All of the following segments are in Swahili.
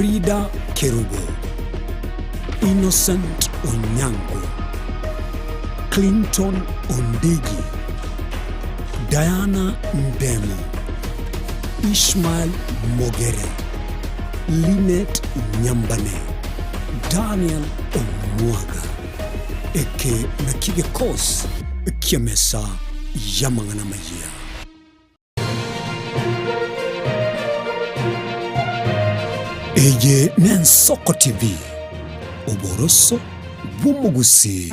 Frida Kerubo, Innocent Onyango, Clinton Ondigi, Diana Ndemo, Ishmael Mogere, Lynette Nyambane, Daniel Omwaga, eke nakige kos kiamesa yamangana maya. Eye Nensoko TV, Oboroso Bumugusi.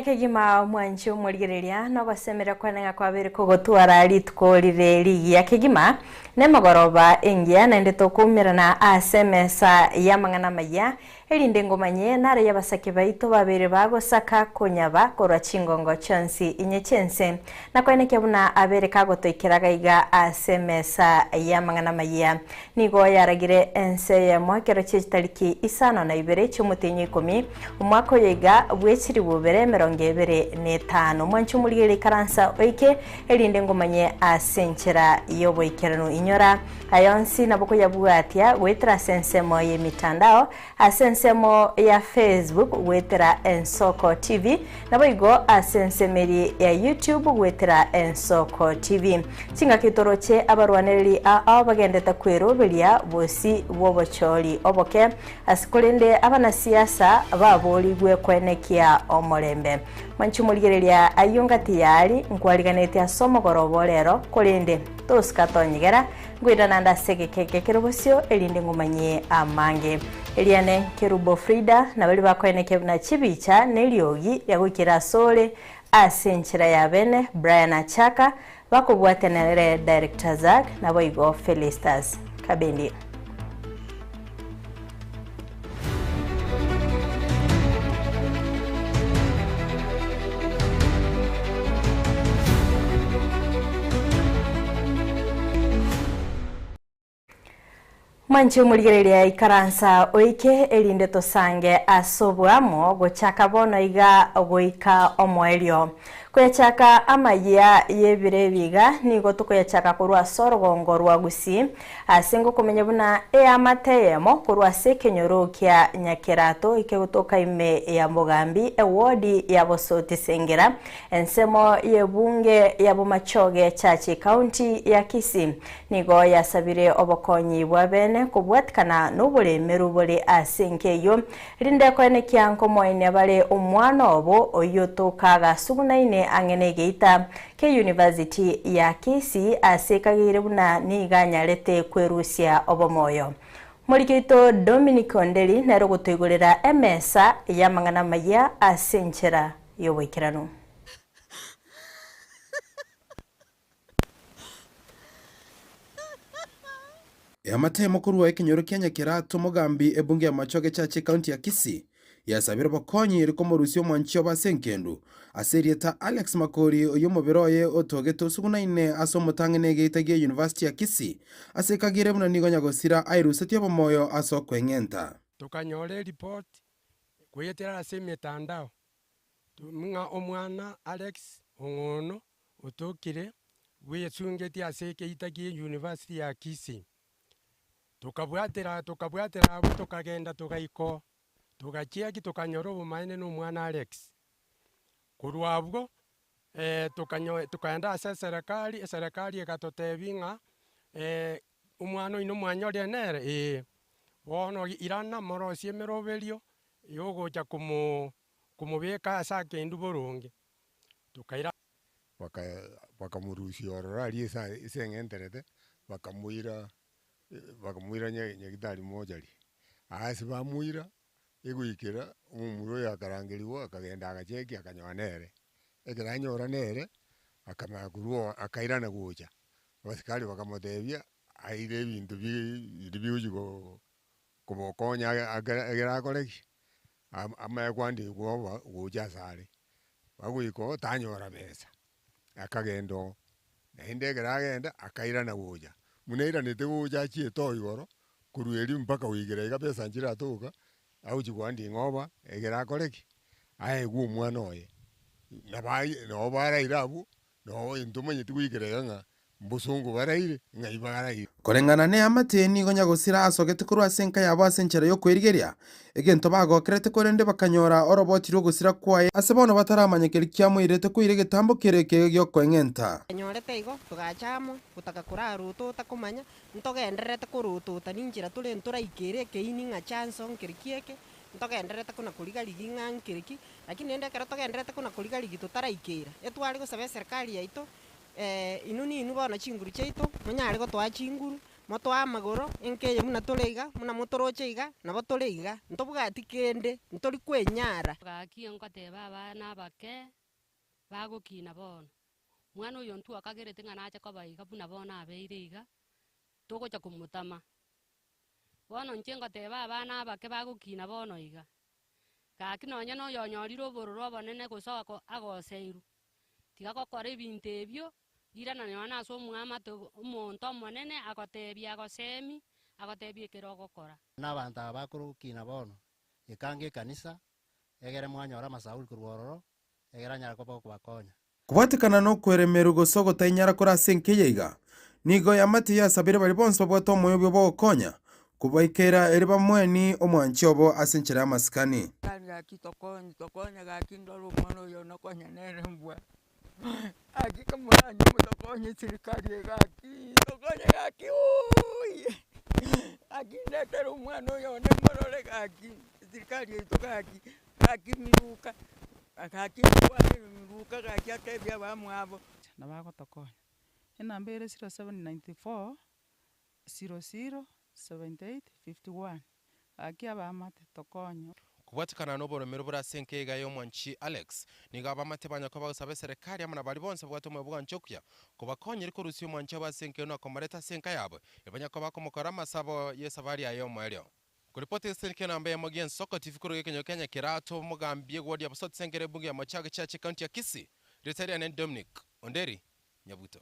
Kegima mwancho mwaligereria no basemera kwananga kwabere kugotwara litkolire ligi ya kegima nemagoroba engia na ndeto kumirana asemesa ya mangana maya elinde ngomanye nare yabasake baito babere bagosaka kunyaba korwa chingongo chonsi inyechense na kweneke buna abere kagotoikeraga iga asemesa ya mangana maya nigo yaragire ense ya mwakero chechitariki isano na ibere cyumutinyi 10 umwako yiga bwekiri bubere 25 mwancho muligere karansa oike elinde ngomanye asenchera yoboikerano inyora ayonsi naboko yabwatia wetra sensemo ye mitandao asensemo ya Facebook wetra Ensoko TV naboigo asensemeri ya YouTube wetra Ensoko TV singa kitoroche abarwaneri a bagendeta kwero belia bosi wobocholi oboke asikolende abana siasa baboligwe kwenekia omolembe manchumuligereria ayunga tiyari nkwaliganete asomo gorobolero kolende toskatonyigera gwida nanda segekeke kerobosio elinde ngumanye amange eliane Kerubo Frida na bali bakweneke na chibicha neliogi yagukira sole asenchira ya bene Brian Achaka bakobwatenere director Zak na boigo Felistas Kabendi. Manche muligereria ikaransa oike elinde tosange asobwamo gochaka bono iga goika omoelio kuyachaka amaya yebirebiga nigo tukuyachaka kurwa sorgongo rwa gusi asingo kumenya buna amateyemo kurwa sekenyoro kya nyakerato ikegutoka ime ya Mogambi ewodi ya Bosoti Sengera ensemo yebunge ya Bumachoge Chachi County ya Kisii nigo yasabire obokonyi bwabene kubwatikana n'ubulemeru buli asenkeyo rinde kwene kyanko moine bale omwana obo oyotokaga sugunaine angene geita ke University ya Kisii asekagire buna niganya lete kwerusia obomoyo Mulikito Dominic Ondeli nero gutwigurira emesa ya mangana maya asenchera yobwikirano Amatemo kurwa ikinyoro Kenya kirato Mogambi ebunge ya Machoge Chachi County ya Kisii yasabira bakonyi iriko murusio mwancho basenkendu aserieta Alex Makori oyomoberoye otogeto sugunaine asomotangene geitagie University ya Kisii asekagire buna nigonya gosira airusetie bomoyo aso kwengenta tukanyore report kuyetera asemetandao tumunga omwana Alex Ongono otokire weyesungeti aseke itagie University ya Kisii tukabwatera tukagenda tugaiko tugachiaki tukanyoro bumaine n'umwana Alex kurwabwo tukaenda ase serikali ekatotebinga umwana ino mwanyore nere bono irana morosie meroberio yogocha kumubeka asake indu boronge tukaira bakamurusia ororari isengenterete bakamuira nyagitari mojari asi bamuira iguikira umumuro yakarangiriwo akagenda agacheki akanyonere ekiranyora nere akamagurwo akairana gocha abasikali bakamotebia aire ibintu byuji kubokonya agera koreki ama kwandi gwoba guja sare bagwiko tanyora besa akagendo nainde geragenda akaira na guja muneira nete guja chieto igoro kurueri mpaka wigirega besa njira tuka au chigwandi ngoba egera koreki aye gu mwana oye nabai no bara irabu no intumenye twigirega nga mbusungu baraire ngai baraire korengana ne amateni gonya gusira asogete kurwa senka yabo asenchera yo kwerigeria egento bagokerete korende bakanyora orobotiro gusira kwaye asebono bataramanyekeri kyamwirete kuire getambo kereke gyo kwengenta nyorete igo tugachamo gutaka kuraruto takumanya ntogenderete kurututa ninjira tule ntoraikere keini nga chanson kirikieke ntogenderete kuna kuriga ligi ng'ankiriki lakini ende kera togenderete kuna kuriga ligi tutaraikera etwari gusaba serikali yaito inuni inu bono chinguru chaito munyare gotwa chinguru moto amagoro enkeye muna toleiga muna motoroche iga nabo toleiga ntobugati kende ntori kwenyara gaki nkoteba abana bake bagokina bono mwana oyo ntu akagerete ng'ana acha kobaiga buna bono abeire iga togocha kumutama bono nche ngoteba abana bake bagokina bono iga gaki nonya noyo onyorire obororo obonene gosoka agoseiru tiga gokora ebinto ebio irana nyona ase omwamato omonto omonene agotebia agosemi agotebia ekero ogokora n'abantu abakurukina bono ekange ekanisa egere mwanyora amasauri kurwororo egera nyara koba kubakonya kubatikana no kweremeru gosogota inyara kora senkeye iga nigo yamati yasabire bari bonse babwata omoyo byo bokonya kubaikera eri bamweni omwanchi obo asenchera amasikani gaki tokonya gaki ndoro mwana oyo nokonya nere mbwa Aquí como año me tocó en Sircaria aquí, tocó aquí, uy. Aquí no humano yo no morole aquí, Sircaria toca aquí miruka. Aquí miruka aquí ate bia vamos abo. Na bago tocó. En ambere 0794 00 78 51. Aquí abamate tokonyo. kubatikana n'oboromero bura senkeiga y'omwanchi Alex niga abamate banyako bagusaba serikali amana bari bonse bwato mu bwanchokya kubakonyera ko rusyo mwanchi abasenke no komareta senka yabo ebanyako bakomokora masabo yesabari ayo mweryo kuripoti senke namba ya Mogen Soko TV kuru Kenya kirato mugambye gwadi abasot senkere bungi ya machaga chachi county ya Kisii Retired and Dominic Onderi Nyabuto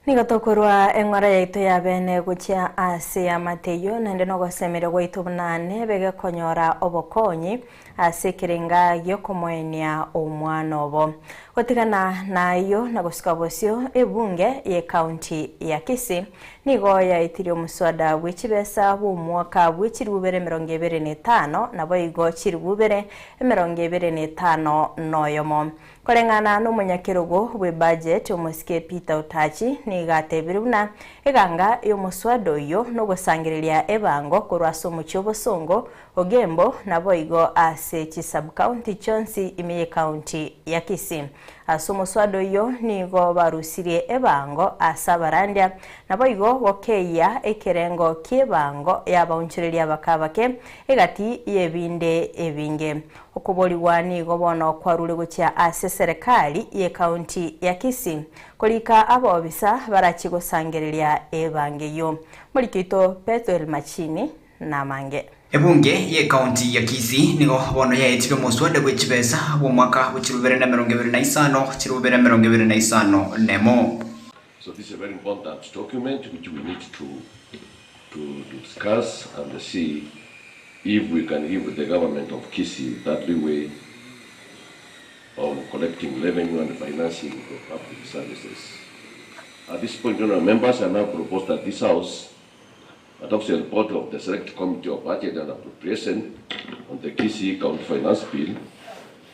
nigotokorwa eng'ora yaito ya bene guchia ase amateyo nende no gosemere gwaitu bunane bege konyora obokonyi ase kirenga gyo komoenia omwana obo gotigana nayo na gusika bosio ebunge ye county ya Kisii nigo yaitirio muswada w'echibesa bw'omwaka bw'echirubere 2025 nabo igo chirubere 2025 noyomo korengana n'umunyakirugo we budget omusike Peter Utachi nigatebire buna eganga y'omuswada oyo no gusangiriria ebango kurwaso mucho bosongo ogembo nabo igo ase chisub county chonsi imiye county ya Kisii aso muswada oyo nigo barusirie ebango asabarandia nabo igo gokeya ekerengo kiebango yabaunchiriria bakabake egati yebinde ebinge okuboliwa nigo bono kwarure guchia ase serikali ye county ya Kisii kolika abobisa barachigosangiriria ebangeyo mulikito Petro Machini na mange ebunge ye county ya Kisii nigo bono yaitire muswada gw'echibesa bw'omwaka w'echirubere na 2025 chirubere 2025 nemo. So this is a very important document which we need to discuss and see if we can give the government of Kisii that leeway on collecting revenue and financing of public services. At this point, honourable members, I now propose that this House adopts a report of the Select Committee of Budget and Appropriation on the Kisii County Finance Bill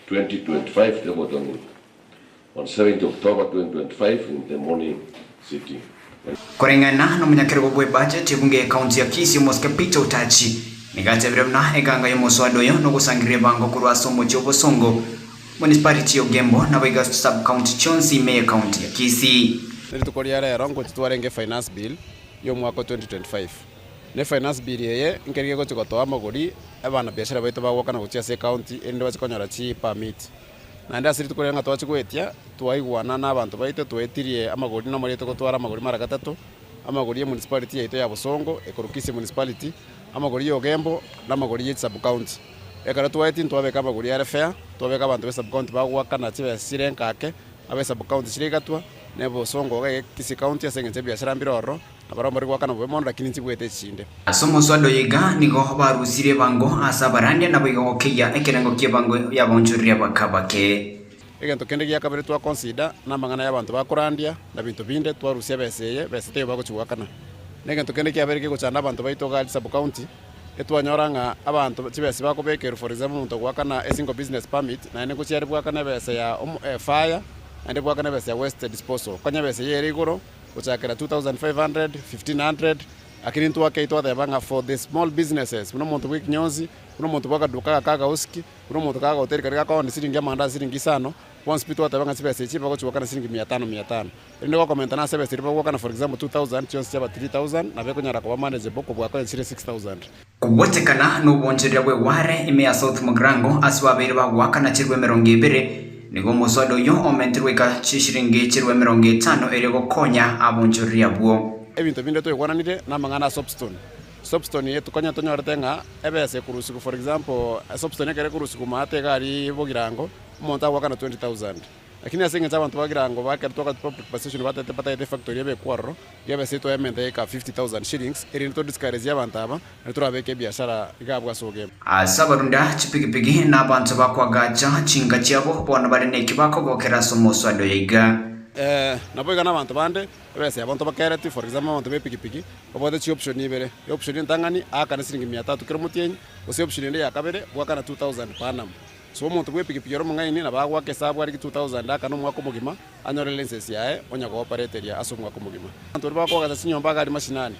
2025, tabled on 7th October 2025 in the morning sitting. Korengana n'umunyakirugo gwe budget ebunge ya county ya Kisii Mosque Peter Utachi nigatebire buna eganga y'omuswada oyo no gusangirira bango kurwaso mucho bosongo municipality y'Ogembo nabo iga sub county chonsi Meya county ya Kisii nitukoria rero ngo titwarenge finance bill yo mwaka 2025 ne finance bill yeye nkerige go tikotoa magori abana biashara baitu bagoka na gutia se county ende bazikonyora chi permit na nda siri tukoria nga twachigwetia twaigwana na abantu baitu twetirie amagori no muri tukotwara amagori mara gatatu amagori ya municipality yaito ya Bosongo ekorokisi municipality amagori ya Ogembo n'amagori ya sub county ekara twaitin twabeka amagori ya fair twabeka abantu be sub county bagwakana chibe sirenkake abe sub county chirigatwa ne Bosongo ga Kisi county asengete biashara mbiroro abaromori gwakana bwe mondo lakini chibwete chinde asomo swado yiga nigo barusire bango asabarania na bigo kiya ekerengo kibango yabonjuria bakabake egento kende gya kabere twa consider na mangana y'abantu bakurandia na bintu binde twarusia beseye besete bagochugakana negento kende kya bereke gochana abantu baito gali sub county etwanyoranga abantu chibesi bakobekero for example muntu gwakana a single business permit na ene kuchiari gwakana bese ya fire ande gwakana bese ya waste disposal kanya bese yeri igoro gochakera 2500 1500 akini ntu wake itwa thebanga for the small businesses muno muntu gwikinyozi muno muntu bakaduka kaga uski muno muntu kaga hoteli katika kwa siringi amanda siringi 5 once pitu thebanga chibese chipa gochukana siringi 500 ende kwa comment na sebese ripa gwakana for example 2000 chonse chaba 3000 na beko nyara kwa manage boko bwako 6000 kubotekana n'ubonjerera bwe ware ime ya South Mugrango aswabere bagwakana chirwe 200 nigo muswado yo omentirweka chishiringi chirwe 50 ere gokonya abonjerera bwo ebintu binde toyikwananire namangana soapstone yetu konya tonyoretenga ebese kurusiku for example soapstone ekere kurusiku mate gari bogirango umuntu agwakana 20000 lakini asenge abantu bagirango bakertoka public position batete patete factory ebe kwarro yebese to emente ka 50000 shillings eri to discourage abantu aba turabeke biashara igabwa soge asabarunda chipigipigi n'abantu bakwagacha chinga cyabo bona bari nekibako gokera somoswado yiga naboiga n'abantu bande bese abantu bakereti for example abantu bepigipigi babode chi option ibere option ntangani akana siringi 300 kiro mutienyi ose option inde yakabere gwakana 2000 panam so umuntu bwepigipigi ro mungaini na bagwake sabwa ari 2000 akana umwako mugima anyore license yae onya ko operator ya aso umwako mugima abantu bakoga sinyomba gari mashinani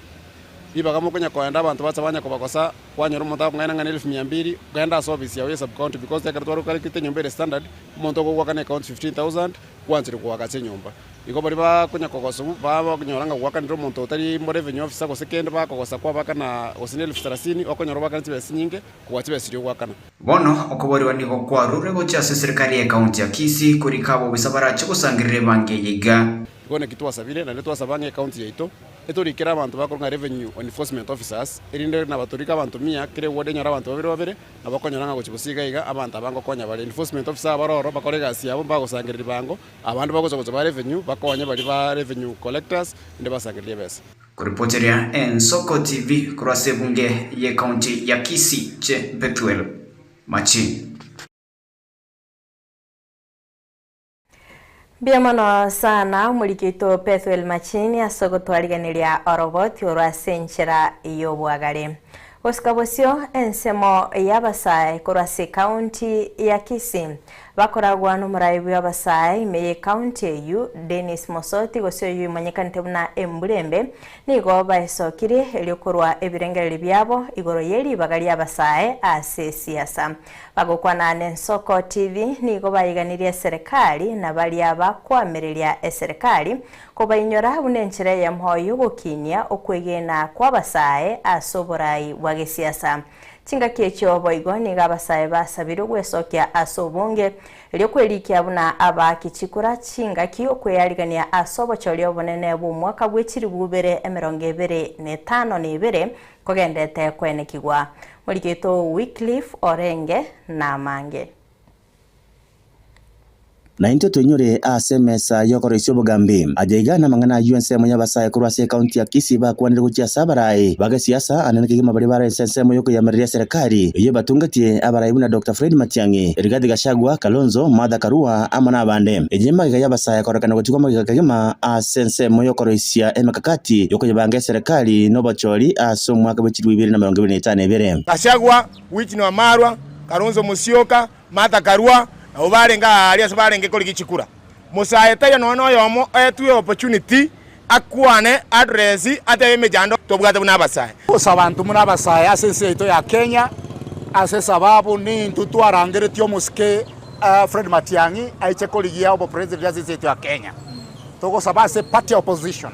biba kama kunya kwenda abantu batsabanya ko bakosa kwanyoro umuntu mungaina ngana 1200 kwenda service ya sub county because they kartwaro kali kite nyombere standard umuntu ko gwakana account 15000 kwanzire kuwakatse nyumba iko bari ba kunya kokoso baba kunyoranga gwakana umuntu utari mo revenue officer ko sekende ba kokosa kwa bakana osinel 30 okonyoro bakana tibesi nyinge kuwa tibesi rio gwakana bono okobori waniko kwa rure gocha serikali ya county ya Kisii kuri kabo bisabara cyo gusangirire bange yiga gone kitwa sabire na netwa sabange county yaito etorikira abantu bakoronga revenue enforcement officers erinde na batorika abantu 100 kire wode nyara abantu babere abakonyoranga gochibosiga iga abantu abango konya bali enforcement officer baroro bakorega siabo bagosangirira bango abantu bagoza ba revenue bakonya bali ba revenue collectors inde basangirira bese kuripoteria Ensoko TV kurase bunge ye county ya Kisii che Bethuel Machin. Biamono sana mulikito Bethuel Machin asogotwariganiria oroboti orasenchera yobwagare. Oskabosio ensemo yabasai kurase county ya Kisii bakoragwa n'umuraibu y'abasai meye county yu Dennis Mosoti gosyo yu manyekanite buna emburembe nigo baisokire elyokorwa ebirengereri byabo igoro yeri bagali y'abasai ase siasa bagokwana n'Ensoko TV nigo bayiganirie serikali na bali abakwamereria serikali ko bayinyora bunenchire ya mhoyo gokinya okwegena kwa basai asoborai wa gesiasa Tinga kecho boigo ni gabasaye basabiro gwesokya asobonge elyokwerikia buna abakichikura chinga kiyo kweyarigania asobo cholyo bonene bu mwaka bwechiri bubere 2025 kogendete kwenekigwa muligeto Wycliffe Orenge na Mange na into tunyure asemesa yokoroisyo bugambi ajaigana mangana UNSM yabasaye kurwase county ya Kisii bakwanira gucia sabarai bagasiasa ananekigima bari bara SSM yoko yamerria serikali iyo batungatie abarai buna Dr. Fred Matiang'i Rigathi Gachagua Kalonzo Martha Karua amana abande ejema yabasaye korekana guchikwa magikagima SSM yokoroisya emakakati yoko yabange serikali no bachori aso mwaka bw'echiri 2025 Gachagua Whitney Wamarwa Kalonzo Musyoka Martha Karua obarenga alias barenge koli gichikura musaeta ya nono yomo etu opportunity akwane address ate emejando tobwata buna basaye osabantu muna basaye asense ito ya Kenya ase sababu ni ntutu arangere tyo muske Fred Matiang'i aiche koli ya obo president asense ito ya Kenya togo sabase party opposition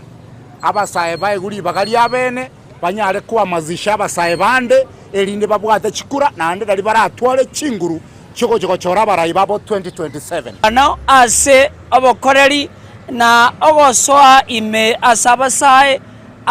abasaye bae guri bagali abene banyare kwa mazisha abasaye bande elinde babwate chikura na ande dali baratwale chinguru choko chora barayi babo 2027 ano ase obokoreri na ogosoa ime asabasae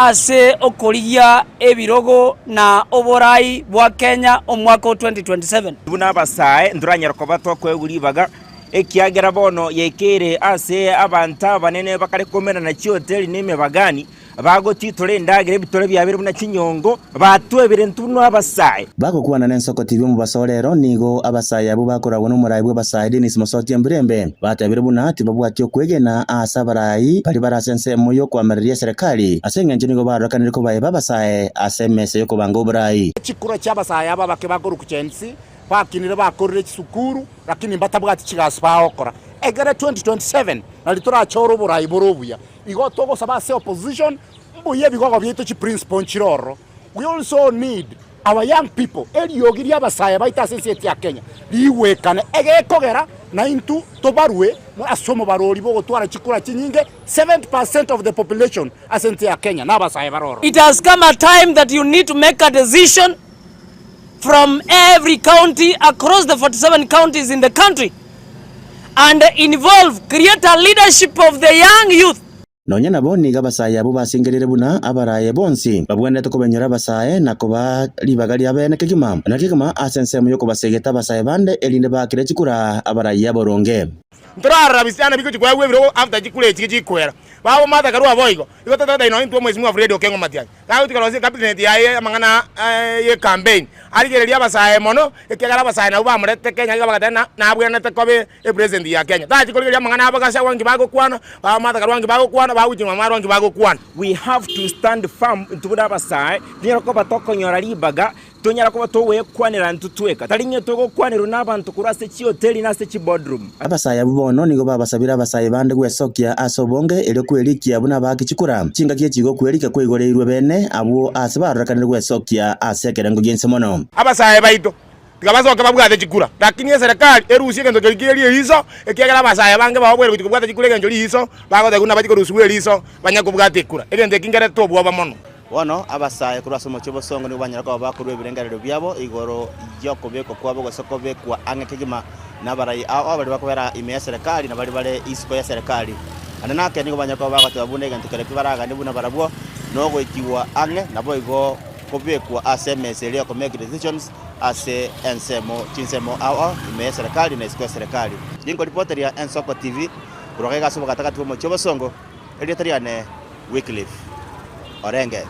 ase okorigia ebirogo na oborai bwa Kenya omwaka 2027 buna basae nduranyara kobato kweguribaga ekiagera bono yekere ase abanta banene bakare komera na chioteli nime bagani bagotitore ndagire bitore byabire buna kinyongo batwebire ntuno abasaye bagokuana n'ensoko TV mu basolero nigo abasaye abo bakoragwa n'umurayi bw'abasaye Denis Musoti Mbirembe batabire buna ati babwati okwegena asabarayi bali barasense moyo kwamerera serikali asengenje nigo barakanire ko baye babasaye asemese yo kubanga oburayi chikura cy'abasaye aba bake bakuru kuchensi bakinire bakorere kisukuru lakini mbatabwati kigaspa okora egere 2027 nalitora choro burayi borobuya igo togo sabase opposition mbuye bigogo byeto chi principal chiroro. We also need our young people eliyogiri abasaye baita sensieti ya Kenya liwekane egekogera na intu tobarwe asomo barori bogo twara chikura chinyinge 70% of the population asenti ya Kenya na abasaye baroro. It has come a time that you need to make a decision from every county across the 47 counties in the country and create a leadership of the young youth. Nonya nabo niga basaye abo basingerere buna abaraye bonsi babwendete kubenyera basaye nakoba libagali abene kigima nakigima asense mu yoko basegeta basaye bande elinde bakire chikura abaraye aboronge ntorara bisana biko chikwa biro after chikule chikwera babo mata karua boigo iko tata ino into mwezi mwa Fred Okengo Matiang'i kawo tikalose cabinet ya mangana ye campaign aligereria basaye mono ekegara basaye na bamurete Kenya gabagatena na abwenete kobe e president ya Kenya tachikoleria mangana abagasa wangi bagokwana babo mata karwangi bagokwana bawujima marwangi bagokwana. We have to stand firm ntubura basaye nyera ko batokonyora libaga tonyara ko batowe kwanira ntutweka tarinye togo kwanira n'abantu kurase chi hotel na se chi boardroom abasaye bubono nigo babasabira abasaye bande gwesokia asobonge ere kwerikia abuna bakicikura cinga kiekigo kwerika kwigoreirwe bene abo asibarakanire gwesokia asekerengo gense mono abasaye baito tikabasoka babwate chikura lakini serikali erusie kendo kiriye hizo ekiagera abasaye bange babwere kutikubwata chikura kenjo hizo bagote kuna batikorusuwe hizo banyakubwate kura egende kingere tobwa bamono wono abasaye kurasa mu kibosongo ni banyara ko bakurwe birengariro byabo igoro yokobeko kwabo gosokobe kwa angekegima nabarayi abali bakobera ime serikali nabali bale isiko ya serikali ananake ni banyara ko bagate babune gantukere baraga ni buna barabwo no goikiwa ange nabo igo kobekwa SMS leo ko make decisions ase ensemo chinsemo awa ime serikali na isiko ya serikali jingo reporter ya Ensoko TV urogega sobo katakati mu kibosongo eliatariane Wycliffe Orenge.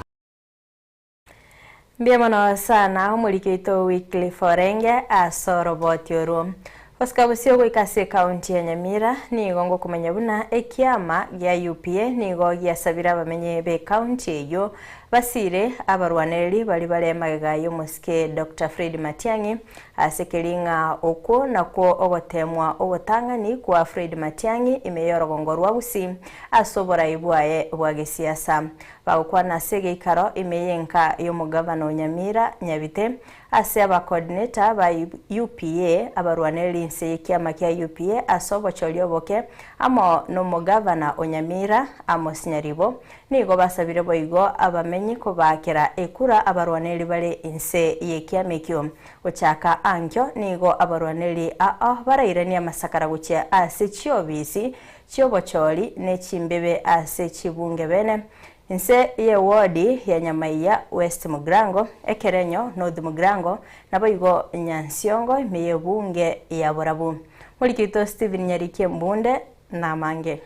Mbiamano sana umurikito Wycliffe Orenge asoroboti oru. Oskabusio gwikase county ya Nyamira nigo ngo kumenya buna ekiama gya UPA nigo gyasabira bamenye be county yo basire abarwaneri bali magega yo muske Dr. Fred Matiang'i asekelinga oko nako ogotemwa obotangani kwa Fred Matiang'i imeyorogongorwa busi asobora ibwaye bwagesiasa bagukwana sege ikaro imeyenka yo mugavana Nyamira Nyabite ase aba coordinator ba UPA abarwaneri nse kiama kya UPA asobo cholyoboke amo no mugavana Onyamira Amos Nyaribo nigo basabire boigo abamenyi ko bakera ekura abarwaneri bale inse yekiamekyo ochaka ankyo nigo abarwaneri barairania masakara guche ase chiobisi chiobocholi ne chimbebe ase chibunge bene inse ye wodi ya Nyamaiya West Mugrango Ekerenyo North Mugrango naboigo Nyansiongo meye bunge ya Borabu mulikito Steven Nyarikie Mbunde na Mange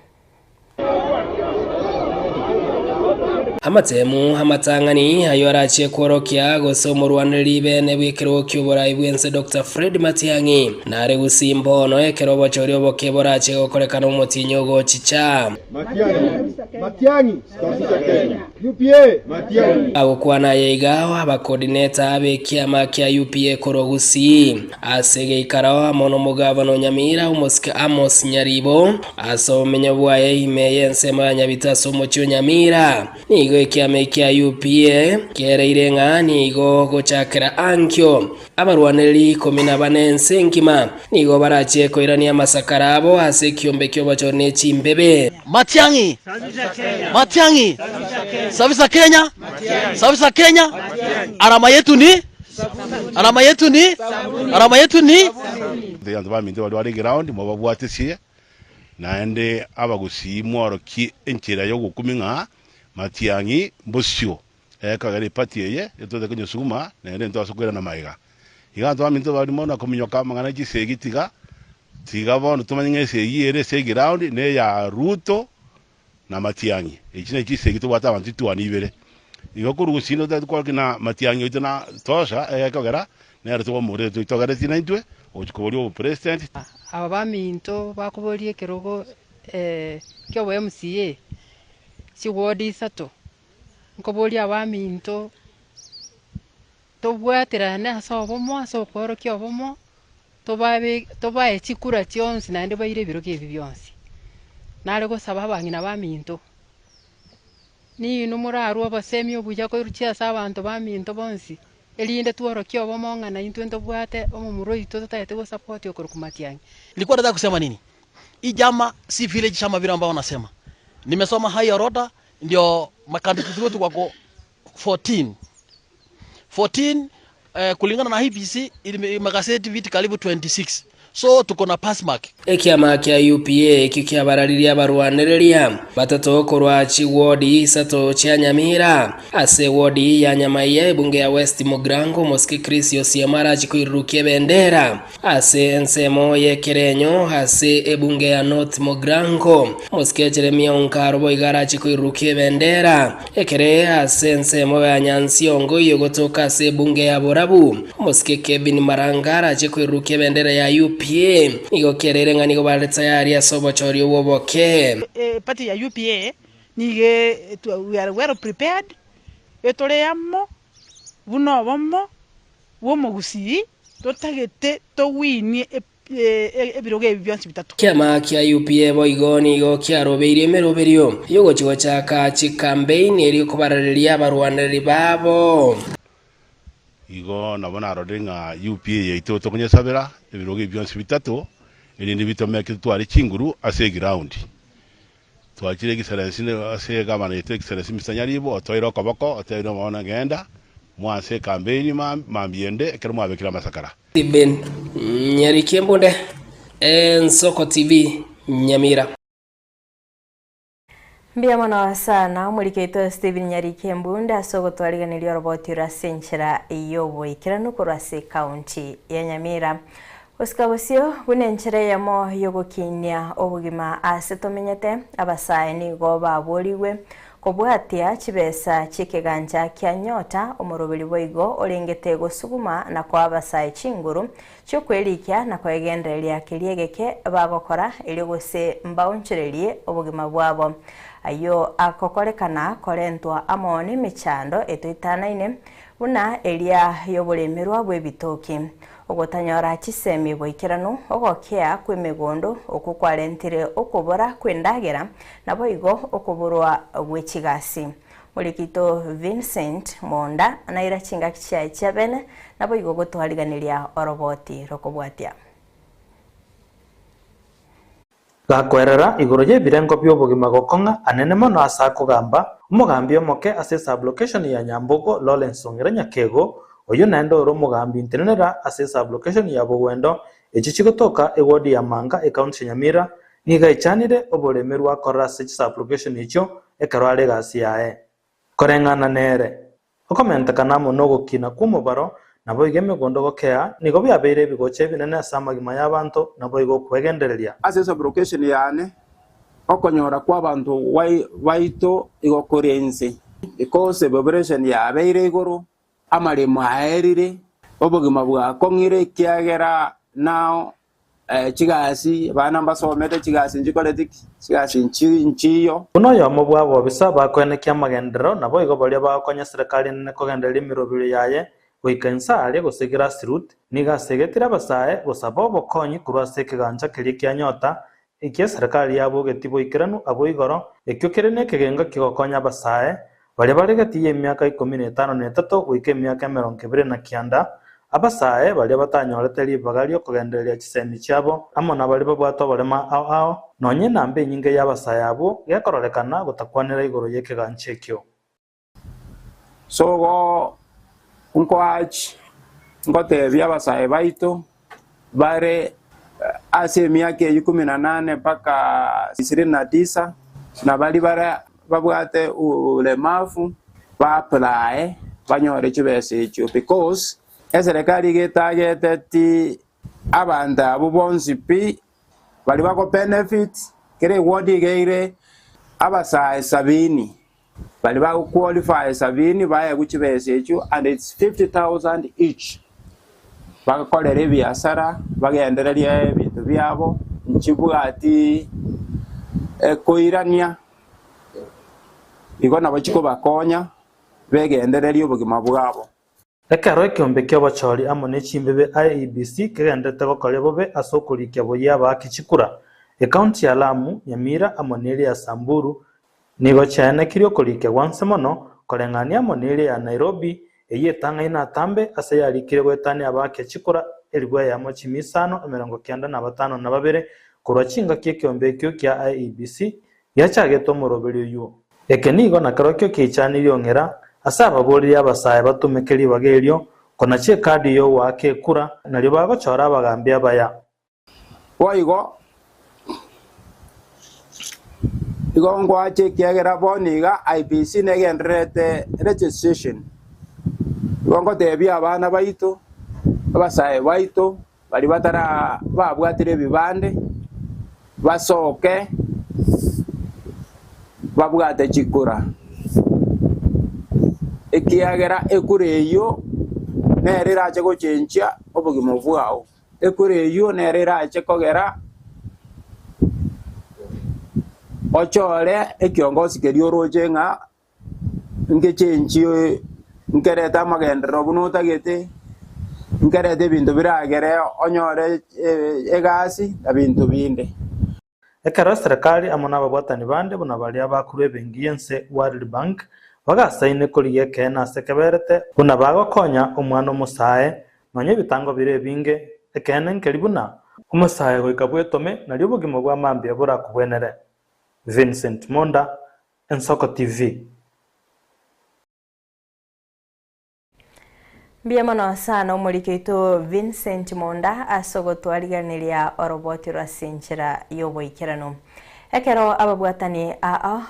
Amatemu amatangani ayo araciye korokia gosomo rwaneri bene bwikiro cy'uburayi bwense Dr. Fred Matiang'i nare gusimbono ekero bochori oboke boraciye gokorekana umutinyo go cica Matiang'i UPA Matiang'i abo kwana yeigawa aba coordinator abekiama kya UPA korogusi asege ikarawa mono mugavano Nyamira umuske Amos Nyaribo asomenya bwaye imeye nsema Nyabitaso mu cyo Nyamira nigo ekiame kya UPA kereire ngani go gochakera ankyo abarwaneri komina banense nkima nigo baraciye ko irania masakarabo ase kiombe kyo bachone chimbebe Matiang'i Savisa Kenya Savisa Kenya alama yetu ni the environment wali ground mubabwatisiye naende abagusimoro ki enchira yo gukuminga Matiang'i Mbusio kagari pati ye etote kunyo suguma na ende ndo asukira na maiga iga ndo aminto bari mona kominyoka mangana gisegitiga tiga bono tumanye segire ground ne ya Ruto na Matiang'i ikine gisegito bata abantu tuanibere iga kurugusino da kwa kina Matiang'i itana tosha kagara ne arto muri tutogare tinaitwe okikobori president aba baminto bakuborie kerogo kyo MCA si wodi sato nkobori abaminto tobwaterane asobomo asokoro kyobomo tobaye chikura chionsi nande baire biro kebi byonsi nare gosaba abang'ina baminto ni numuraru abasemi obuya koruchia sabantu baminto bonsi elinde tuoro kyobomo ng'ana intwe ntobwate omumuro ito tataete go support okoro kumatiangi. Nilikuwa nataka kusema nini? Hii jama si village chama vile ambao wanasema. Nimesoma higher order ndio makandidati wetu wako 14 kulingana na IEBC magazeti viti karibu 26. So tuko na pass mark. Ekiama kia UPA kikiabarariria barwanereria batatu korwa chi wodi sato cha Nyamira ase wodi ya Nyamaiya bunge ya West Mugrango Moski Chris Osiamara chikuirukie bendera ase nsemo ye Kerenyo ase ebunge ya North Mugrango Moski Jeremia Onkaro boigara chikuirukie bendera ekere ase nsemo ya Nyansiongo yogotoka ase bunge ya Borabu Moski Kevin Marangara chikuirukie bendera ya UPA igo kerere ngani go bale tayari asobo chori woboke party ya UPA nige we are well prepared etoreamo buno bomo womogusi totagete towini ebiroge byonsi bitatu kiama kia UPA boigoni igo kiarobeire meroberio yogo chigo chaka chi campaign eri kubarariria barwaneri babo igo nabona arodenga UPA yaito tokunye sabera ebiroge byonsi bitatu elindi bitomeke twari chinguru ase ground twakire gisarensi ase gabana yete gisarensi misanyaribo toiro koboko otoiro mona genda mwase campaign mambiende kermo abekira masakara Steven Nyarikembonde Nsoko TV Nyamira. Mbia mwana wa sana umurikeito Steven Nyarikembonde asogotwariganiryo roboti rasenchera iyobo ikiranukurase county ya Nyamira. Usikabosio bunenchera yamo yogokinya obugima asetomenyete abasaye nigo baboriwe kobwatia chibesa chikeganja kya nyota omurobiri boigo orengete gosuguma na kwa abasaye chinguru chokwelikia na kwegendereria kiriegeke bagokora iri gose mbaunchererie obugima bwabo ayo akokorekana korentwa amoni michando etoitanaine buna eria yoburemerwa bwebitoki ogotanyora chisemi boikiranu ogokea kwemegondo okukwarentire okubora kwendagera nabo igo okuburwa gwechigasi Mulikito Vincent Monda naira chinga kichai chabene nabo igo gotwariganiria oroboti rokobwatia gakwerera igoro ye birengo by'obugima gokonga anene mono asa kugamba umugambi omoke ase sublocation ya Nyambogo Lawrence Nyakego oyo nendo ro mugambi internera ase sublocation ya Bugwendo echichigotoka ewodi ya Manga county Nyamira niga ichanire oboremerwa kora ase sublocation icho ekarware gasi yae korengana nere okomenta kana mono gokina kumubaro nabo igeme gondo gokea nigo byabere bigoche binene asamagima y'abantu nabo igo kwegendereria ase sublocation yane okonyora kwa abantu waito igokorense because operation ya beire igoro amarimo aerire obugima bwa kongire kiagera nao chigasi bana mbasomete chigasi njikoleti chigasi nchiyo uno yomo bwabo bisaba kwene kyamagendero nabo igo bali bakonya serikali ne kogendereria mirobiri yaye goikensa ari gosigira sirut niga segetira basae gosaba bokonyi kurase kiganja kiri kya nyota ikie serikali yabo getibo ikiranu abo igoro ekyokirene kegenga kigokonya basae bali gatiye emyaka 15 n'etatu goike emyaka 29 abasae bali batanyorete libagalio kugendereria chisemi cyabo amo na bali babwato balema ao nonye nambe nyinge y'abasae abo yakororekana gutakwanira igoro yekiganche kyo so unkoach ngotebya abasae baito bare ase emyaka 18 mpaka 29 na bali bara babwate ulemavu ba-apply banyore chibesa echo because eserikali getagete ti abantu abo bonsi pi bali bako benefit kere wodi geire abasae 70 bali bako qualify 70 baya kuchibesa echo and it's 50,000 each bagakolera ebiasara bagendereria ebintu byabo nchibuga ati koirania igo nabo chiko bakonya begendereria obugima bwabo ekero ekiombe kia abachori amo n'echimbebe IEBC kegendete gokoria bobe ase okorikia boyia bakichikura ekaunti ya Lamu, Nyamira amo n'eria ya Samburu nigo chiaenekirie okorikia gwanse mono koreng'ania amo n'eria ya Nairobi eye etang'aine atambe ase yarikire goetania abakechikura erigwa yamo 592 korwa chingaki ekiombe ekio kia IEBC giachagete omoroberi oywo eke nigo nakero kio kichanirie ong'era ase ababoririe abasae batumekeri bagerio kona chiekadi yo wake ekura nario bagochora abagambi abaya boigo igo ngwache kiagera boniga IEBC negenderete registration igo tebia abana baito abasae baito bali batara babwatire ebibande basoke babwate chikura ekiagera ekura eyo nere irache gochenchia obogimo bwao ekura eyo nere irache kogera ochore ekiongozi kerio roche ng'a ngechenchio nkereta amagendero bunotagete nkerete ebintu biragere onyore egasi na bintu binde ekero serikali amo n'ababwatani bande buna baria bakuru ebengi ense World Bank bagasaine korigia ekena ase keberete buna bagokonya omwana omosae nonya ebitango bire ebinge ekene nkeri buna omosae goika bwetome nario obogima bwa mambia borakobwenere. Vincent Monda, Ensoko TV. Mbia mono sana umurikito Vincent Monda asogotwariganiria oroboti rasinchira yoboikirano. Ekero ababwatani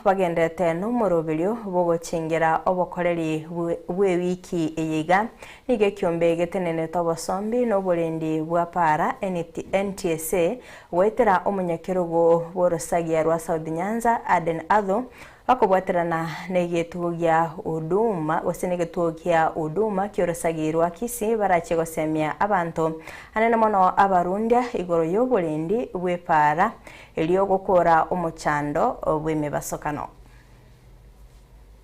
bagendete no moroberio bogochingera obokoreri bwe wiki eyiga nige kiombe getenene tobosombi no borendi bwa para NTSA wetera omunyakirugo borosagia rwa South Nyanza Aden Adho bakobwaterana negetugia uduma wasenegetugia uduma kiorosagirwa kisi barache gosemia abantu anene mono abarundia igoro yoborendi bwe para elio gukora omuchando bwemebasokano.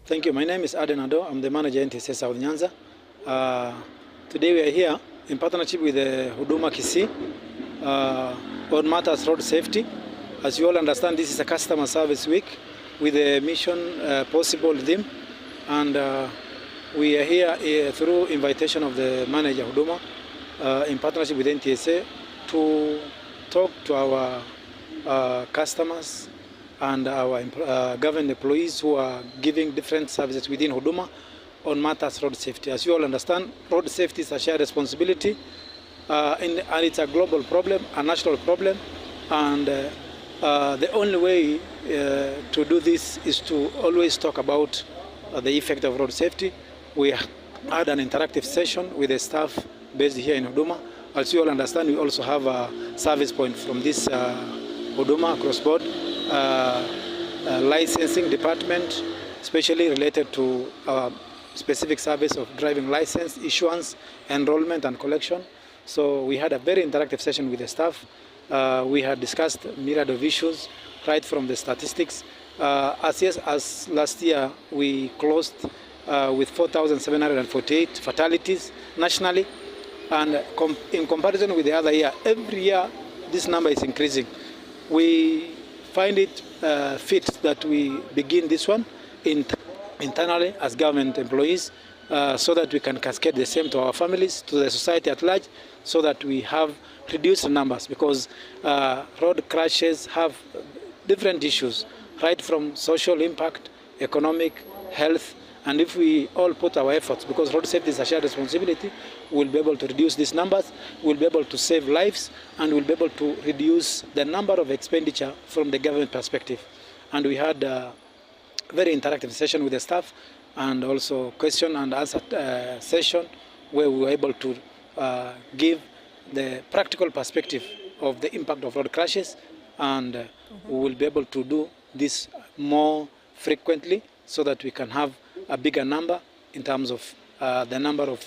Thank you. My name is Aden Ado. I'm the manager at NTSA South Nyanza. Today we are here in partnership with the Huduma Kisii on matters road safety. As you all understand, this is a customer service week with a mission possible theme, and we are here through invitation of the manager Huduma in partnership with NTSA to talk to our customers and our government employees who are giving different services within Huduma on matters road safety. As you all understand, road safety is a shared responsibility and it's a global problem, a national problem, and the only way to do this is to always talk about the effect of road safety. We had an interactive session with the staff based here in Huduma. As you all understand, we also have a service point from this Huduma cross-board licensing department, especially related to our specific service of driving license, issuance, enrollment and collection. So we had a very interactive session with the staff. We had discussed a myriad of issues, right from the statistics. As last year, we closed with 4,748 fatalities nationally. And in comparison with the other year, every year this number is increasing. We find it fit that we begin this one internally as government employees so that we can cascade the same to our families, to the society at large, so that we have reduced numbers, because road crashes have different issues, right from social impact, economic, health, and if we all put our efforts, because road safety is a shared responsibility, we'll be able to reduce these numbers, we'll be able to save lives, and we'll be able to reduce the number of expenditure from the government perspective. And we had very interactive session with the staff, and also question and answer session where we were able to give the practical perspective of the impact of road crashes, and we will be able to do this more frequently so that we can have a bigger number in terms of the number of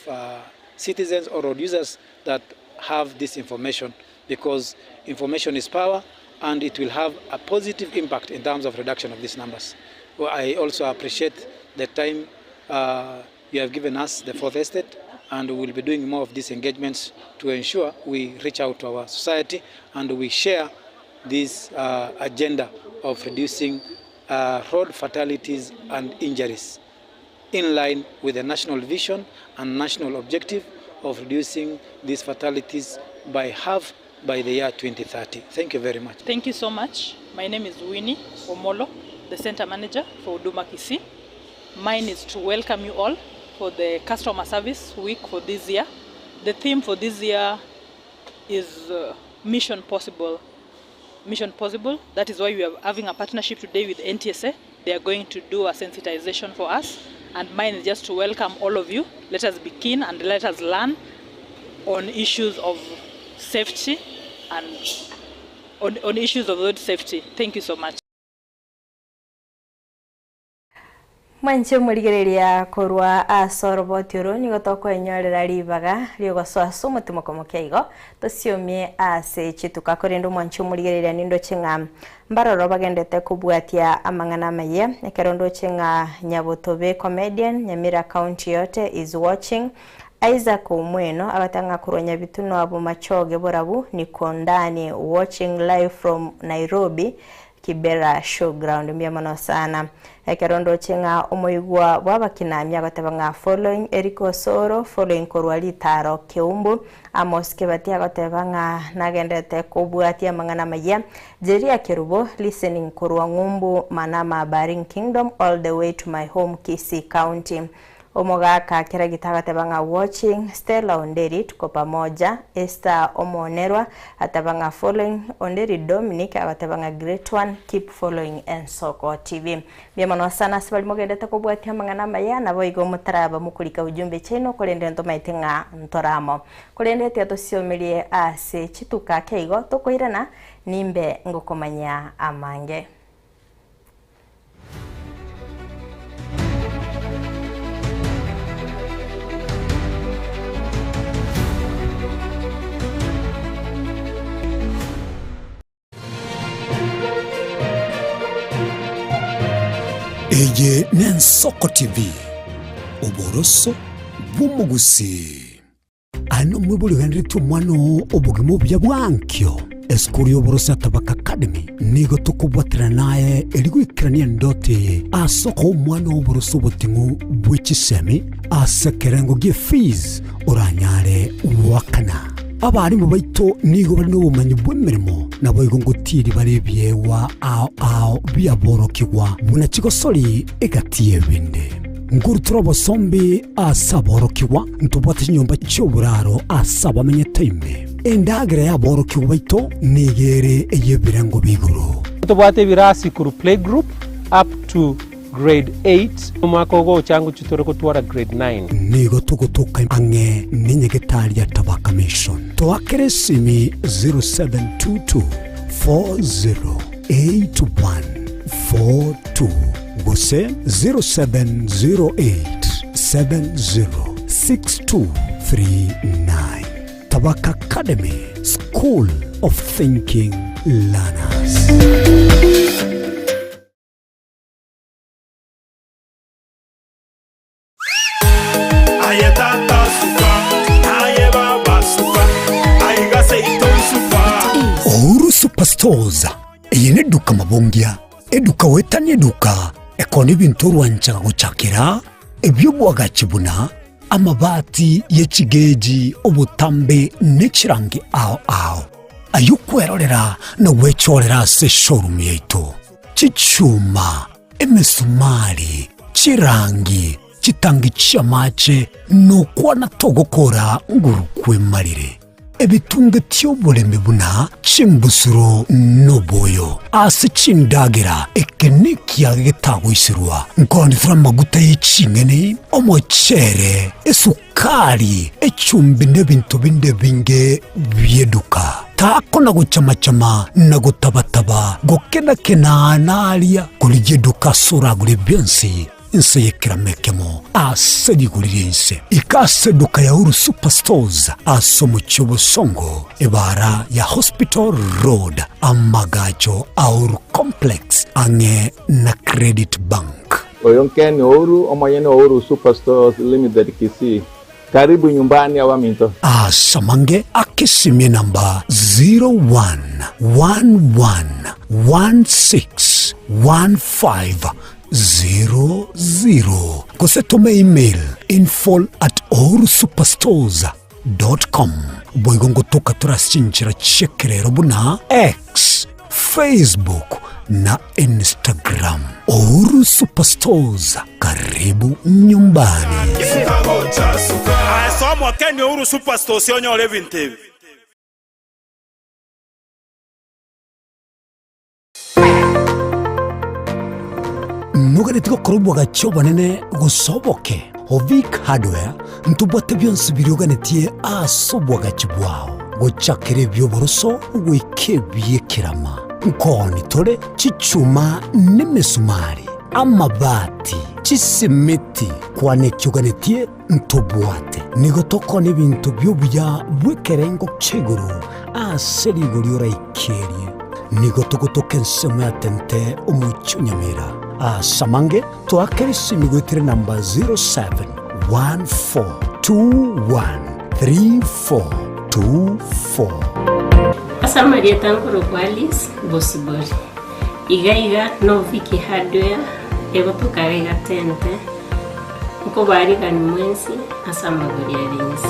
citizens or road users that have this information, because information is power and it will have a positive impact in terms of reduction of these numbers. Well, I also appreciate the time you have given us, the Fourth Estate, and we will be doing more of these engagements to ensure we reach out to our society and we share this agenda of reducing road fatalities and injuries in line with the national vision and national objective of reducing these fatalities by half by the year 2030. Thank you very much. Thank you so much. My name is Winnie Omolo, the Center Manager for Huduma Kisii. Mine is to welcome you all for the Customer Service Week for this year. The theme for this year is Mission Possible. Mission Possible. That is why we are having a partnership today with NTSA. They are going to do a sensitization for us. And mine is just to welcome all of you. Let us be keen and let us learn on issues of safety and on issues of road safety. Thank you so much. Mwanche murigereria korwa asorobo tioro ni gotoko enyorera ribaga riogo swaso mutimo komokeigo tosiomie ase chituka korendo mwanche murigereria nindo chinga mbaroro bagendete kubwatia amangana maye ekerondo chinga nyabotobe comedian Nyamira County yote is watching. Isaac Omweno abatanga kuronya bituno abo machoge borabu ni kondani watching live from Nairobi Kibera Showground mbiamano sana ekerondo chinga omoigwa wabakinamya agatebanga following Eriko Soro following korwali taro keumbu Amos Kebatia agatebanga nagendete kubwatia mangana maya Jeria Kerubo listening korwa ngumbu Manama Baring Kingdom all the way to my home Kisii County. Omogaka kira gitagatebanga watching Stella Onderi tuko pamoja Esther Omonerwa atabanga following Onderi Dominic agatebanga great one keep following Ensoko TV. Biamano sana sibali mogendete kubwatia mangana maya nabo igo mutaraba mukulika ujumbe cheno kolende ndo maitenga ntoramo kolende tia siomelie ase chituka keigo tokoirana nimbe ngokomanya amange. Eye Nensoko TV oboroso bumugusi ano mwibuli Henry tumwano obugimo bya bwankyo eskuri oboroso Tabaka Academy nigo tukubwatira naye eligwikirania ndote asoko umwana oboroso botingu bwichisemi asekerengo ge fees oranyare wakana abari mu baito nigo bari n'ubumanyi bw'emirimo nabo igongotiri barebyewa ao byaborokirwa bunakigosori egatiye binde nguruturo sombi asaborokirwa ntubate nyumba cy'uburaro asaba menye time endagere yaborokirwa baito nigere eyebirango biguru tubate birasi kuru play group up to grade 8 umwakogo changu chitoro kutwara grade 9 nigo tugutuka ange ninyegetari ya Tabaka Mission twakeresimi 0722 408142 gose 0708 706239 Tabaka Academy School of Thinking Learners. Ouru Superstores eyene duka mabongia eduka wetani eduka ekoni bintu rwanchaga gucakira ebyo bwagakibuna amabati yekigeji obutambe nekirangi ao ayukwerorera na wecorera se showroom yeito chichuma emisumari chirangi chitangi chamache no kwana togokora ngurukwe marire ebitungetya obureme buna chimbusuro noboyo ase chindagira ekene kiage gitagwisirwa nkondithura maguta y'eching'eni omochere esukari echumbi n'ebintu binde binge byeduka tako na guchamachama na gutabataba gokenakena naria kurije duka suragure byensi inse yekiramekemo aserigurire inse ikase duka ya Uru Superstores aso mu Cyobosongo ibara ya Hospital Road amagajo Uru Complex ange na Credit Bank Oyonkeni Uru omanyene Uru Superstores Limited Kisii. Karibu nyumbani awaminto. Samange akisimie namba 0111161500. Kosetome email info@orusuperstores.com. Boigongo toka turashinjira chekerero buna X, Facebook na Instagram. Uru Superstores, karibu nyumbani. Asomwa Kenya Uru Superstores yonyole vintevi. Nugaretiko korobwa gachoba nene gusoboke. Ovik Hardware ntubwate byonse biryoganetie asobwa gachibwao. Gochakere byoboroso wikebye kirama. Nkoni tore chichuma n'emisumari amabati chisimiti kwane kyuganetie ntobwate nigotoko n'ebintu by'obuya bwekerengo cheguru aserigoriora ikerie nigotogotoke nsemo ya tente omucyonyamira samange twakerisi migotire namba 0714213424 Asa Maria Tankoro Kwalis Bosibori Iga no Viki Hardware ego tukarega tente uko bari gani mwensi asa magori yarenze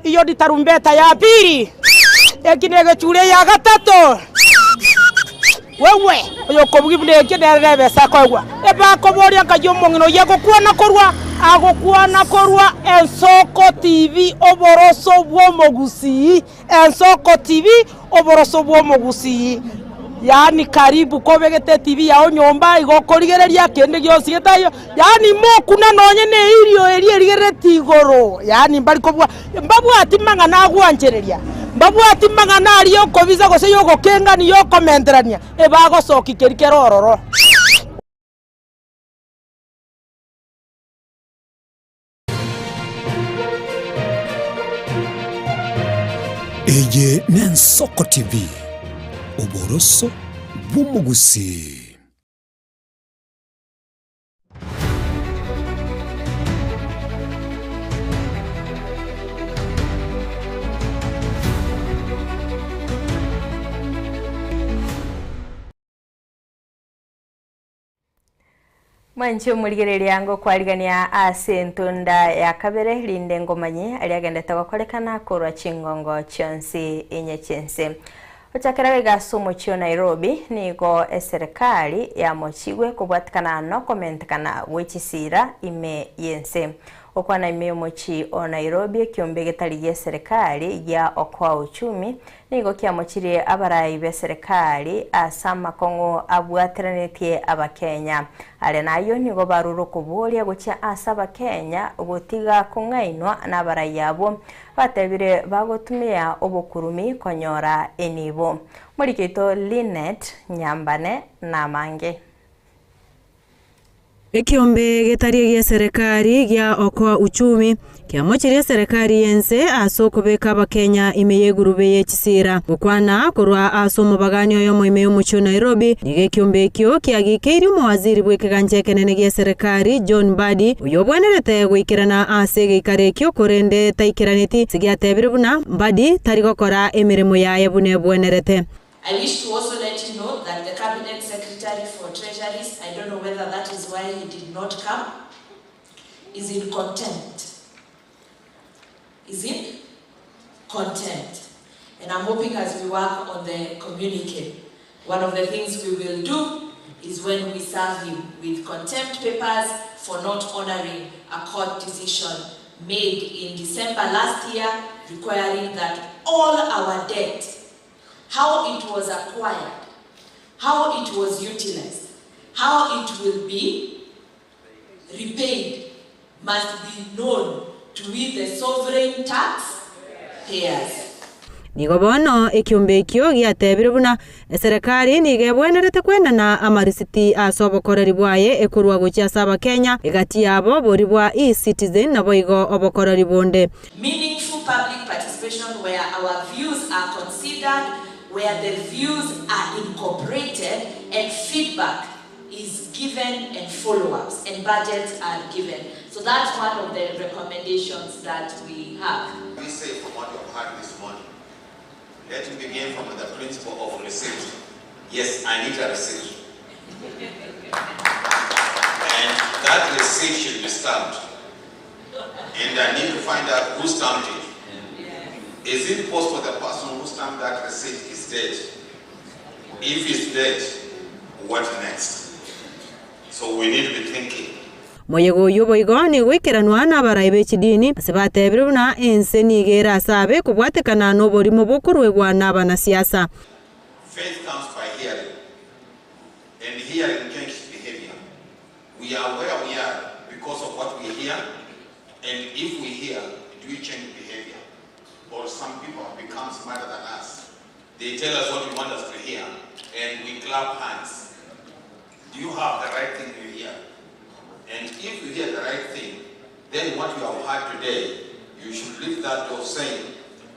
iyo di tarumbeta ya pili ekinege chure ya gatatu wewe oyo kobugibule ekinere sakogwa eba koboria kajo mongino yego kuana korwa Ensoko TV oboroso bwomogusi Ensoko TV oboroso bwomogusi yani karibu kobegete TV ya onyomba igokorigereria kende gyose getayo yani mokuna nonye ne irio erigereti igoro yani mbali kobwa mbabwati mangana agwanchereria mbabwati mangana ariyo kobiza gose yogo kenga ni yo komenterania ebago soki kerikerororo Eye Ensoko TV oboroso bw'omugusi. Mwanche umurigereria ngo kwarigania asentunda ya kabere linde ngomanyi aliagendeta gukorekana kurwa chingongo chonsi inye chense Ochakera gasumo chio Nairobi nigo serikali ya mochigwe kubwatikana no comment kana wechisira ime yense okwana ime mochi o Nairobi kiombe getaliye serikali ya okwa uchumi nigo kia mochire abarayi be serikali asama kongo abwatiranetie abakenya ale nayo nigo baruru kubulia gucha asaba Kenya gutiga kungainwa n'abarayi abo batebire bagotumia obukurumi konyora enibo Murikito Linet Nyambane na Mange. Ekiombe getarie gya serikali gya okoa uchumi kiamochirie serikali yense asokobeka abakenya imeyegurube yechisira gukwana kurwa asomo bagani oyo moime umucho Nairobi nige kiombe ekyo kiagikeiri muwaziri bwekiganje kenene gya serikali John Mbadi uyobwenerete gwikirana ase gikare kyo korende taikiraniti sigiatebire buna Mbadi tarigokora emirimo yaye bune bwenerete. I wish to also let you know that the Cabinet Secretary for Treasuries, I don't know whether that is why he did not come, is in contempt. Is in contempt. And I'm hoping as we work on the communique, one of the things we will do is when we serve him with contempt papers for not honoring a court decision made in December last year requiring that all our debt, how it was acquired, how it was utilized, how it will be repaid must be known to we the sovereign tax payers. Nigo bono ekiombe ekyo giatebire buna serikali nigebwenerete kwendana amarisiti asobokoreri bwaye ekurwa gochia saba Kenya egati yabo bori bwa e-citizen nabo igo obokoreri bonde. Meaningful public participation where our views are considered, where the views are incorporated and feedback is given and follow-ups and budgets are given. So that's one of the recommendations that we have. We say from what you've heard this morning, let me begin from the principle of receipt. Yes, I need a receipt. And that receipt should be stamped. And I need to find out who stamped it. Is it possible the person who stamped that receipt is dead? If he's dead, what next? So we need to be thinking. Moyego yubo igoni wikiranwa na baraibe chidini asibatebire buna ense nigera sabe kubwatekana no borimo bokurwegwa n'abana siasa. Faith comes by hearing, and hearing changes behavior. We are where we are because of what we hear, and if we hear, do we change behavior? Or some people have become smarter than us. They tell us what we want us to hear, and we clap hands. Do you have the right thing to hear? And if you hear the right thing, then what you have heard today, you should lift that door saying,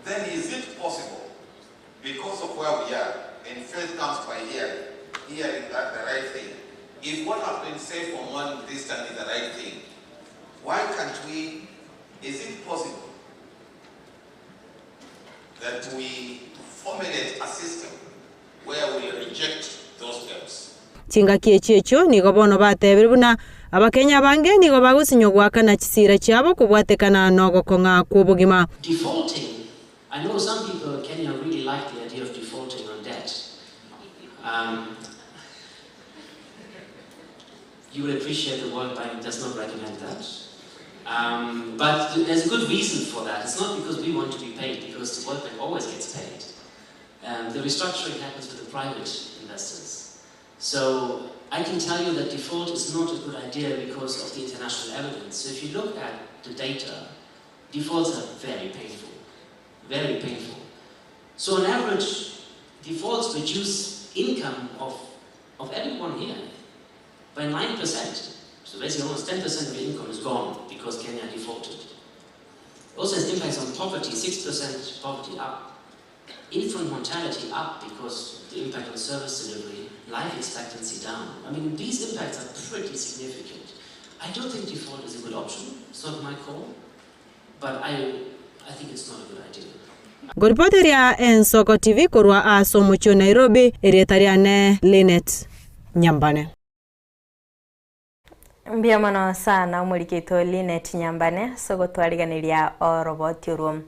then is it possible, because of where we are, and faith comes by hearing that the right thing. If what has been said from one distance is the right thing, why can't we, is it possible that we formulate a system where we reject those terms? Chinga kiechecho nigo bono batebire buna abakenya bange nigo bagusinyo gwakana chisira cyabo kubwatekana no gokonga kubugima. Defaulting, I know some people in Kenya really like the idea of defaulting on debt. You will appreciate the World Bank does not recommend that. But there's a good reason for that. It's not because we want to be paid, because the World Bank always gets paid. The restructuring happens with the private investors. So I can tell you that default is not a good idea because of the international evidence. So if you look at the data, defaults are very painful, very painful. So on average, defaults reduce income of everyone here by 9%. So basically almost 10% of the income is gone because Kenya defaulted. Also has impacts on poverty, 6% poverty up. Infant mortality up because of the impact on service delivery, life expectancy down. I mean, these impacts are pretty significant. I don't think default is a good option. It's not my call, but I think it's not a good idea. Goripoteria en Soko TV kurwa aso mucho Nairobi erietariane Linet Nyambane. Mbia mano sana umurikito Linet Nyambane Soko twariganiria oroboti urum.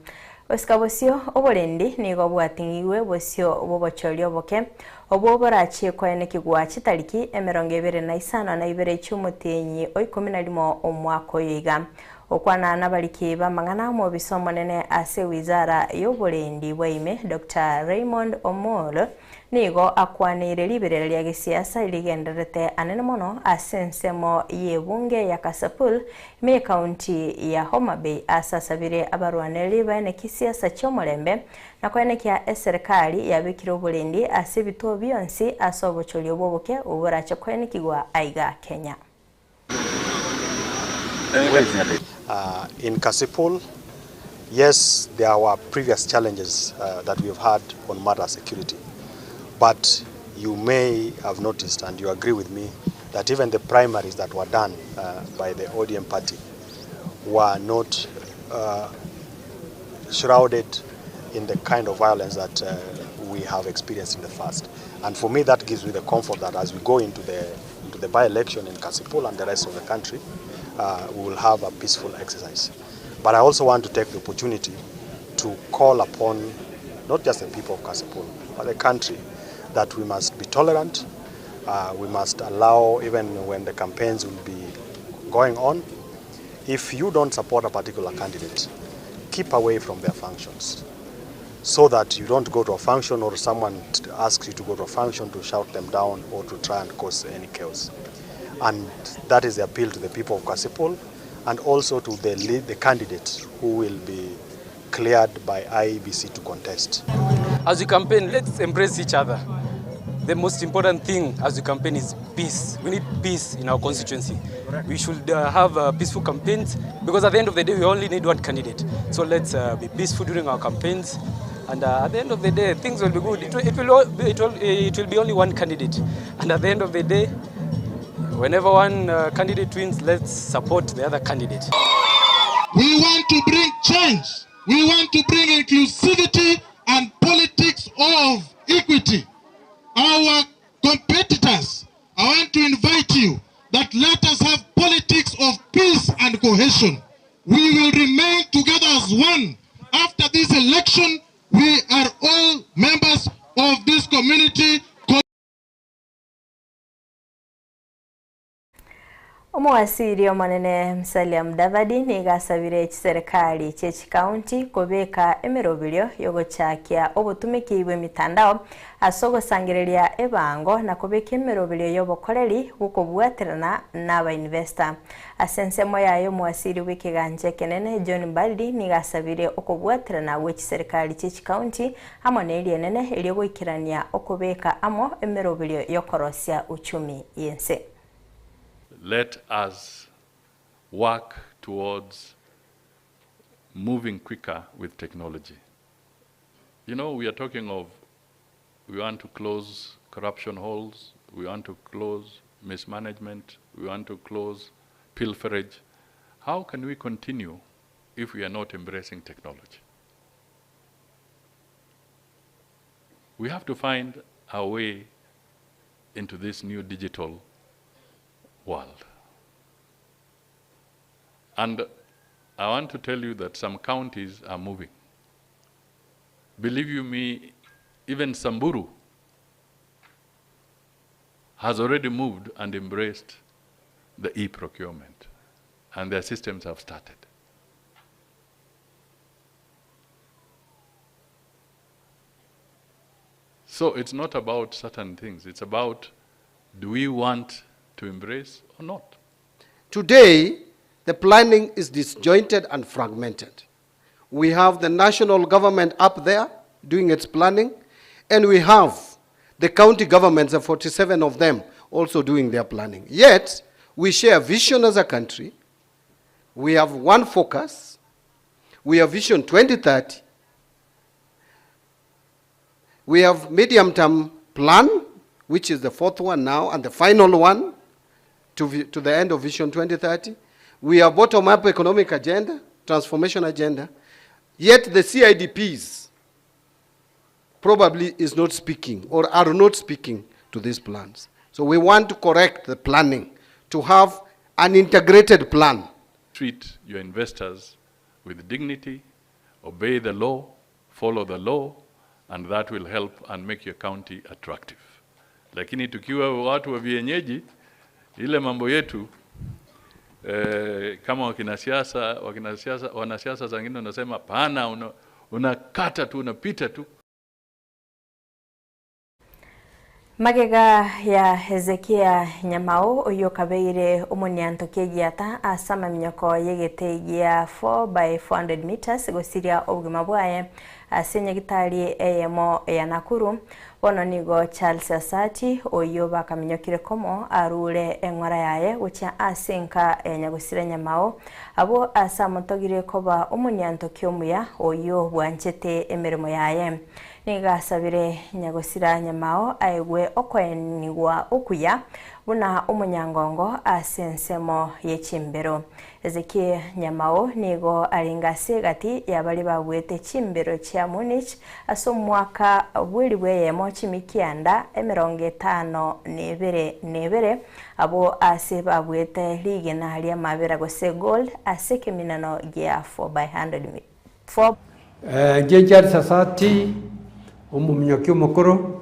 Osika bosio oborendi nigo bwatingiwe bosio obobochorio boke obobarachi kwene kigwa chitariki 25 cy'umutenyi oikominarimo omwako yiga okwana nabaliki bamangana mu bisomo nene ase wizara y'oborendi bwaime Dr. Raymond Omolo nigo akwanire liberera lya gisiasa iligenderete anene mono asensemo yebunge ya Kasapul me county ya Homa Bay asasabire abarwaneri bane kisiasa cy'omulembe nakwene kya serikali yabikira oborendi ase bito byonsi asobocholi oboboke uburache kwene kigwa aiga Kenya. In Kasipul, yes, there were previous challenges that we have had on matter of security, but you may have noticed, and you agree with me, that even the primaries that were done by the ODM party were not shrouded in the kind of violence that we have experienced in the past. And for me, that gives me the comfort that as we go into the by-election in Kasipul and the rest of the country, we will have a peaceful exercise. But I also want to take the opportunity to call upon not just the people of Kasipul, but the country, that we must be tolerant. We must allow, even when the campaigns will be going on, if you don't support a particular candidate, keep away from their functions, so that you don't go to a function or someone asks you to go to a function to shout them down or to try and cause any chaos. And that is the appeal to the people of Kasipul, and also to the candidates who will be cleared by IEBC to contest. As we campaign, let's embrace each other. The most important thing as we campaign is peace. We need peace in our constituency. We should have peaceful campaigns, because at the end of the day, we only need one candidate. So let's be peaceful during our campaigns. And at the end of the day, things will be good. It will be only one candidate. And at the end of the day, whenever one candidate wins, let's support the other candidate. We want to bring change. We want to bring inclusivity and politics of equity. Our competitors, I want to invite you that let us have politics of peace and cohesion. We will remain together as one. After this election, we are all members of this community. Omuwasiri omonene Musalia Mudavadi nigasabire serikali chechi county kubeka emirobiryo yogochakia obutumiki bw'emitandao asogosangiriria ebango na kubeka emirobiryo yobokoreri gukobwaterana n'aba investor. Asensemo yayo muwasiri w'ikiganje kenene John Mbadi nigasabire okobwaterana w'echi serikali chechi county hamwe n'erienene eryogwikirania okubeka amo emirobiryo yokorosia uchumi yense. Let us work towards moving quicker with technology. You know, we are talking of, we want to close corruption holes, we want to close mismanagement, we want to close pilferage. How can we continue if we are not embracing technology? We have to find our way into this new digital world. And I want to tell you that some counties are moving. Believe you me, even Samburu has already moved and embraced the e-procurement, and their systems have started. So it's not about certain things, it's about, do we want to embrace or not? Today, the planning is disjointed and fragmented. We have the national government up there doing its planning, and we have the county governments, the 47 of them, also doing their planning. Yet, we share vision as a country. We have one focus. We have Vision 2030. We have medium-term plan, which is the fourth one now, and the final one, to the end of Vision 2030. We have bottom-up economic agenda, transformation agenda, yet the CIDPs probably is not speaking or are not speaking to these plans. So we want to correct the planning, to have an integrated plan. Treat your investors with dignity, obey the law, follow the law, and that will help and make your county attractive. Lakini tukiwa watu wa vienyeji, ile mambo yetu kama wanasiasa zingine wanasema pana unakata tu unapita tu. Magega ya Hezekia Nyamau uyo kabeire umunyanto kegiata asama mnyoko yegete ya 4 by 400 meters gosiria obugima bwaye asenye gitari eyemo ya Nakuru bono nigo Charles Asati oyo bakaminyokire komo arure engwara yaye gucha asenka enyagusire nyamao abo asamotogire koba omunyanto kyomuya oyo bwanchete emirimo yaye nigasabire nyagusira nyamao aigwe okwenigwa okuya buna omunyangongo asensemo yechimbero Ezekiel Nyamao nigo alingase gati yabali babwete chimbero cha Munich aso mwaka bwili bweyemo chimikianda 52 abo ase babwete ligue na hali mabera go se gold aseke minano gya 4 Jejar Sasati umumnyoki mukuru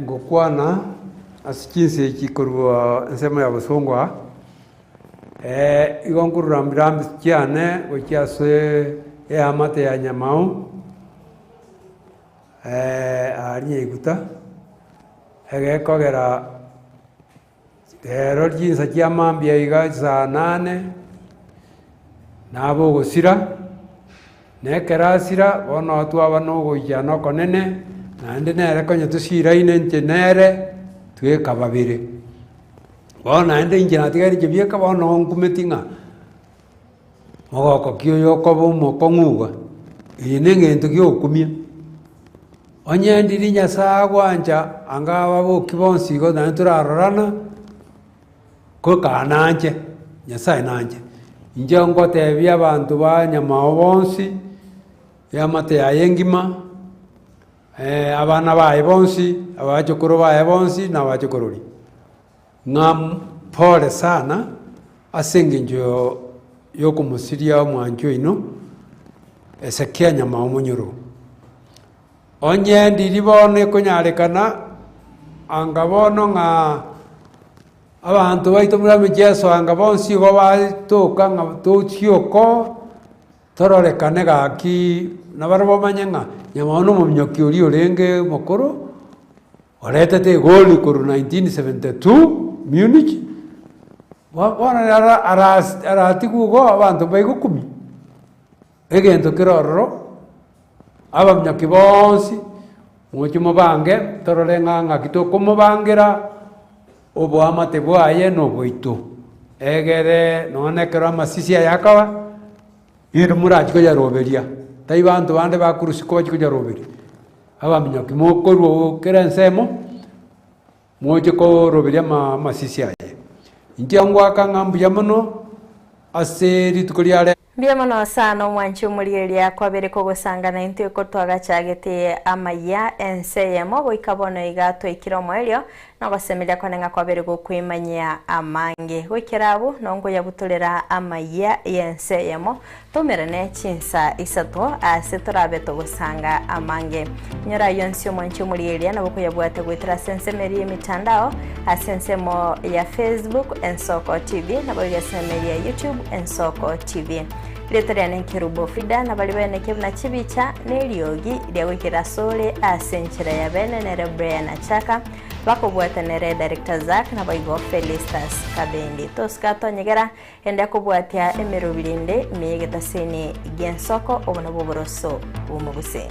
ngokwana asikinse kikorwa nsema ya busongwa igongurura mbirambi cyane gocyase ya mate ya Nyamao ari iguta kogera ryinsa cyamambya igaza 8 nabo gusira nekerasira bono twaba no gujana konene nande nere konye tusira ine ntenere tweka babire bona ende injina tigari kibyeka bono nkumetinga mogoko kyo yokobo mokonguga ine ngento kyokumia onye ndiri nyasa gwanja angaba bo kibonsi go na turarorana ko kananje nyasa nanje injongo tebya abantu ba Nyamao bonsi yamate ya yengima abana bae bonsi abachokoro bae bonsi na bachokorori ngam pole sana asengenjo yokumusiria mwanjo ino Ezekiel Nyamao munyuru onye ndiribone kunyarekana angabono nga abantu baito murame Yesu angabonsi go batoka nga tochioko tororekane gaki nabarabo manyenga Nyamao no mumnyoki uri orenge mokoro oretete goli kuru 1972 Munich wana aratigo abantu baigo 10 egento kirororo abamnyoki bonsi muchimo bange tororenga nga kitoko mubangira obo amate bwaye no boito egere none kera masisi yakaba iri muraji ko yaroberia tai bantu bande bakurusi ko yaroberia abamnyoki mokorwo kerensemo moje ko roberia masisi aye intiangwa kangambu yamono aseri tukuliare Biamono sana mwanchi umuriria kwa bere kogosangana into ko twagachagete amaya enseyemo goikabono igato ikiromo elio no basemelia konenga kwa bere gokwimanya amange gokerabu nongo yabutolera amaya yenseyemo tomerane chinsa isato asetorabe togosanga amange nyora yonsi mwanchi umuriria nabo kuyabwate gwitira sensemeri mitandao asensemo ya Facebook Ensoko TV nabo yasemeri ya YouTube Ensoko TV Letoriane Kerubo Frida na bali bene kebna chibicha neliogi lya wikira sole asenchira ya bene nere Brian Achaka bakobwata nere director Zack na baigo Felistas Kabendi toskato nyegera enda kobwatia emerobirinde miyegeta sene gensoko obona boboroso umuguse